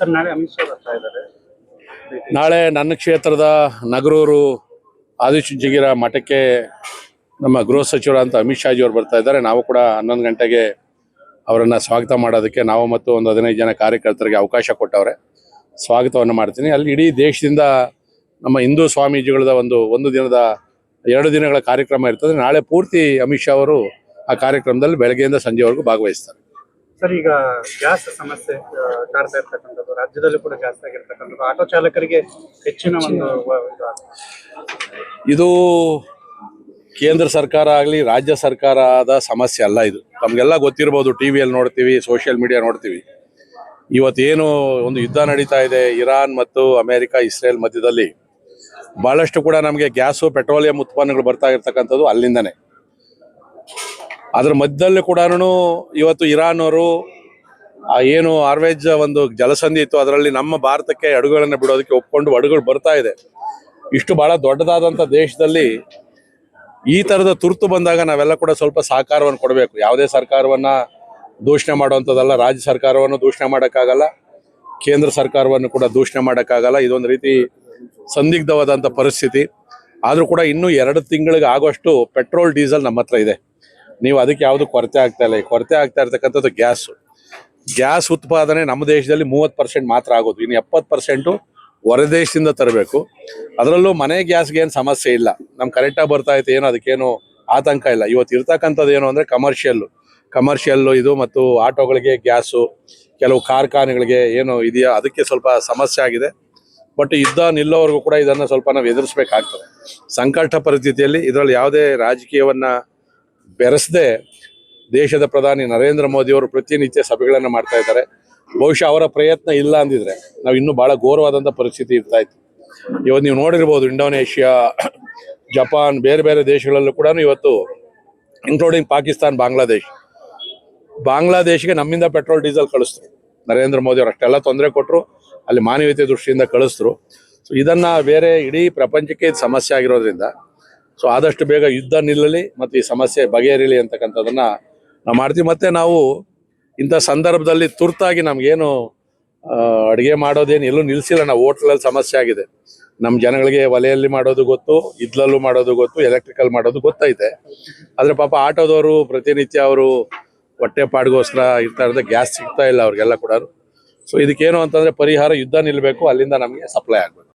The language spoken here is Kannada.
ಸರ್ ನಾಳೆ ಅಮಿತ್ ಶಾ ಬರ್ತಾ ಇದ್ದಾರೆ. ನಾಳೆ ನನ್ನ ಕ್ಷೇತ್ರದ ನಗರೂರು ಆದಿಚುಂಚನಗಿರಿ ಮಠಕ್ಕೆ ನಮ್ಮ ಗೃಹ ಸಚಿವರಂತ ಅಮಿತ್ ಶಾಜಿ ಅವರು ಬರ್ತಾ ಇದ್ದಾರೆ. ನಾವು ಕೂಡ 11 ಗಂಟೆಗೆ ಅವರನ್ನು ಸ್ವಾಗತ ಮಾಡೋದಕ್ಕೆ ನಾವು ಮತ್ತು ಒಂದು 15 ಜನ ಕಾರ್ಯಕರ್ತರಿಗೆ ಅವಕಾಶ ಕೊಟ್ಟವ್ರೆ. ಸ್ವಾಗತವನ್ನು ಮಾಡ್ತೀನಿ. ಅಲ್ಲಿ ಇಡೀ ದೇಶದಿಂದ ನಮ್ಮ ಹಿಂದೂ ಸ್ವಾಮೀಜಿಗಳದ ಒಂದು ದಿನದ 2 ದಿನಗಳ ಕಾರ್ಯಕ್ರಮ ಇರ್ತದೆ. ನಾಳೆ ಪೂರ್ತಿ ಅಮಿತ್ ಶಾ ಅವರು ಆ ಕಾರ್ಯಕ್ರಮದಲ್ಲಿ ಬೆಳಗ್ಗೆಯಿಂದ ಸಂಜೆವರೆಗೂ ಭಾಗವಹಿಸ್ತಾರೆ. ಸರ್, ಈಗ ಗ್ಯಾಸ್ ಸಮಸ್ಯೆ ಕಾಡ್ತಾ ಇರ್ತಕ್ಕಂಥದ್ದು ರಾಜ್ಯದಲ್ಲೂ ಕೂಡ ಜಾಸ್ತಿ ಆಗಿರ್ತಕ್ಕಂಥದ್ದು, ಆಟೋ ಚಾಲಕರಿಗೆ ಹೆಚ್ಚಿನ ಒಂದು ಇದು ಕೇಂದ್ರ ಸರ್ಕಾರ ಆಗಲಿ ರಾಜ್ಯ ಸರ್ಕಾರದ ಸಮಸ್ಯೆ ಅಲ್ಲ. ಇದು ನಮಗೆಲ್ಲ ಗೊತ್ತಿರ್ಬೋದು. ಟಿವಿಯಲ್ಲಿ ನೋಡ್ತೀವಿ, ಸೋಷಿಯಲ್ ಮೀಡಿಯಾ ನೋಡ್ತೀವಿ. ಇವತ್ತೇನು ಒಂದು ಯುದ್ಧ ನಡೀತಾ ಇದೆ ಇರಾನ್ ಮತ್ತು ಅಮೆರಿಕ ಇಸ್ರೇಲ್ ಮಧ್ಯದಲ್ಲಿ, ಭಾಳಷ್ಟು ಕೂಡ ನಮಗೆ ಗ್ಯಾಸು ಪೆಟ್ರೋಲಿಯಂ ಉತ್ಪನ್ನಗಳು ಬರ್ತಾ ಇರ್ತಕ್ಕಂಥದ್ದು ಅಲ್ಲಿಂದನೇ. ಅದ್ರ ಮಧ್ಯದಲ್ಲಿ ಕೂಡ ಇವತ್ತು ಇರಾನ್ ಅವರು ಏನು ಆರ್ವೇಜ್ ಒಂದು ಜಲಸಂಧಿ ಇತ್ತು, ಅದರಲ್ಲಿ ನಮ್ಮ ಭಾರತಕ್ಕೆ ಹಡಗುಗಳನ್ನು ಬಿಡೋದಕ್ಕೆ ಒಪ್ಕೊಂಡು ಹಡಗುಗಳು ಬರ್ತಾ ಇದೆ. ಇಷ್ಟು ಬಹಳ ದೊಡ್ಡದಾದಂಥ ದೇಶದಲ್ಲಿ ಈ ಥರದ ತುರ್ತು ಬಂದಾಗ ನಾವೆಲ್ಲ ಕೂಡ ಸ್ವಲ್ಪ ಸಹಕಾರವನ್ನು ಕೊಡಬೇಕು. ಯಾವುದೇ ಸರ್ಕಾರವನ್ನು ದೂಷಣೆ ಮಾಡುವಂಥದ್ದಲ್ಲ. ರಾಜ್ಯ ಸರ್ಕಾರವನ್ನು ದೂಷಣೆ ಮಾಡೋಕ್ಕಾಗಲ್ಲ, ಕೇಂದ್ರ ಸರ್ಕಾರವನ್ನು ಕೂಡ ದೂಷಣೆ ಮಾಡೋಕ್ಕಾಗಲ್ಲ. ಇದೊಂದು ರೀತಿ ಸಂದಿಗ್ಧವಾದಂಥ ಪರಿಸ್ಥಿತಿ. ಆದರೂ ಕೂಡ ಇನ್ನೂ 2 ತಿಂಗಳಿಗೆ ಆಗುವಷ್ಟು ಪೆಟ್ರೋಲ್ ಡೀಸೆಲ್ ನಮ್ಮ ಹತ್ರ ಇದೆ. ನೀವು ಅದಕ್ಕೆ ಯಾವುದು ಕೊರತೆ ಆಗ್ತಾ ಇಲ್ಲ. ಕೊರತೆ ಆಗ್ತಾ ಇರ್ತಕ್ಕಂಥದ್ದು ಗ್ಯಾಸ್ ಉತ್ಪಾದನೆ ನಮ್ಮ ದೇಶದಲ್ಲಿ 30% ಮಾತ್ರ ಆಗೋದು. ಇನ್ನು 70% ಹೊರದೇಶದಿಂದ ತರಬೇಕು. ಅದರಲ್ಲೂ ಮನೆ ಗ್ಯಾಸ್ಗೆ ಏನು ಸಮಸ್ಯೆ ಇಲ್ಲ, ನಮ್ಗೆ ಕರೆಕ್ಟಾಗಿ ಬರ್ತಾ ಐತೆ, ಏನು ಅದಕ್ಕೇನು ಆತಂಕ ಇಲ್ಲ. ಇವತ್ತು ಇರ್ತಕ್ಕಂಥದ್ದು ಏನು ಅಂದರೆ ಕಮರ್ಷಿಯಲ್ಲು ಇದು ಮತ್ತು ಆಟೋಗಳಿಗೆ ಗ್ಯಾಸು, ಕೆಲವು ಕಾರ್ಖಾನೆಗಳಿಗೆ ಏನು ಇದೆಯಾ ಅದಕ್ಕೆ ಸ್ವಲ್ಪ ಸಮಸ್ಯೆ ಆಗಿದೆ. ಬಟ್ ಯುದ್ಧ ನಿಲ್ಲೋವರೆಗೂ ಕೂಡ ಇದನ್ನು ಸ್ವಲ್ಪ ನಾವು ಎದುರಿಸಬೇಕಾಗ್ತದೆ. ಸಂಕಷ್ಟ ಪರಿಸ್ಥಿತಿಯಲ್ಲಿ ಇದರಲ್ಲಿ ಯಾವುದೇ ರಾಜಕೀಯವನ್ನು ಬೆರೆಸದೆ ದೇಶದ ಪ್ರಧಾನಿ ನರೇಂದ್ರ ಮೋದಿಯವರು ಪ್ರತಿನಿತ್ಯ ಸಭೆಗಳನ್ನು ಮಾಡ್ತಾ ಇದ್ದಾರೆ. ಬಹುಶಃ ಅವರ ಪ್ರಯತ್ನ ಇಲ್ಲ ಅಂದಿದ್ರೆ ನಾವು ಇನ್ನೂ ಭಾಳ ಘೋರವಾದಂಥ ಪರಿಸ್ಥಿತಿ ಇರ್ತಾ ಇತ್ತು. ಇವತ್ತು ನೀವು ನೋಡಿರ್ಬೋದು, ಇಂಡೋನೇಷ್ಯಾ, ಜಪಾನ್, ಬೇರೆ ಬೇರೆ ದೇಶಗಳಲ್ಲೂ ಕೂಡ ಇವತ್ತು, ಇನ್ಕ್ಲೂಡಿಂಗ್ ಪಾಕಿಸ್ತಾನ್, ಬಾಂಗ್ಲಾದೇಶಿಗೆ ನಮ್ಮಿಂದ ಪೆಟ್ರೋಲ್ ಡೀಸೆಲ್ ಕಳಿಸ್ತರು. ನರೇಂದ್ರ ಮೋದಿ ಅವರು ಅಷ್ಟೆಲ್ಲ ತೊಂದರೆ ಕೊಟ್ಟರು, ಅಲ್ಲಿ ಮಾನವೀಯತೆ ದೃಷ್ಟಿಯಿಂದ ಕಳಿಸ್ತರು. ಸೊ ಇದನ್ನು ಬೇರೆ ಇಡೀ ಪ್ರಪಂಚಕ್ಕೆ ಇದು ಸಮಸ್ಯೆ ಆಗಿರೋದ್ರಿಂದ ಸೊ ಆದಷ್ಟು ಬೇಗ ಯುದ್ಧ ನಿಲ್ಲಲಿ ಮತ್ತು ಈ ಸಮಸ್ಯೆ ಬಗೆಹರಿಲಿ ಅಂತಕ್ಕಂಥದ್ದನ್ನು ನಾವು ಮಾಡ್ತೀವಿ. ಮತ್ತು ನಾವು ಇಂಥ ಸಂದರ್ಭದಲ್ಲಿ ತುರ್ತಾಗಿ ನಮಗೇನು ಅಡುಗೆ ಮಾಡೋದೇನು ಎಲ್ಲೂ ನಿಲ್ಲಿಸಿಲ್ಲ. ನಾವು ಹೋಟ್ಲಲ್ಲಿ ಸಮಸ್ಯೆ ಆಗಿದೆ. ನಮ್ಮ ಜನಗಳಿಗೆ ಒಲೆಯಲ್ಲಿ ಮಾಡೋದು ಗೊತ್ತು, ಇದ್ಲಲ್ಲೂ ಮಾಡೋದು ಗೊತ್ತು, ಎಲೆಕ್ಟ್ರಿಕಲ್ ಮಾಡೋದು ಗೊತ್ತೈತೆ. ಆದರೆ ಪಾಪ ಆಟೋದವರು ಪ್ರತಿನಿತ್ಯ ಅವರು ಹೊಟ್ಟೆ ಪಾಡಿಗೋಸ್ಕರ ಇರ್ತಾ ಇರೋದು, ಗ್ಯಾಸ್ ಸಿಗ್ತಾ ಇಲ್ಲ ಅವ್ರಿಗೆಲ್ಲ ಕೂಡ. ಸೊ ಇದಕ್ಕೇನು ಅಂತಂದರೆ ಪರಿಹಾರ ಯುದ್ಧ ನಿಲ್ಲಬೇಕು, ಅಲ್ಲಿಂದ ನಮಗೆ ಸಪ್ಲೈ ಆಗಬೇಕು.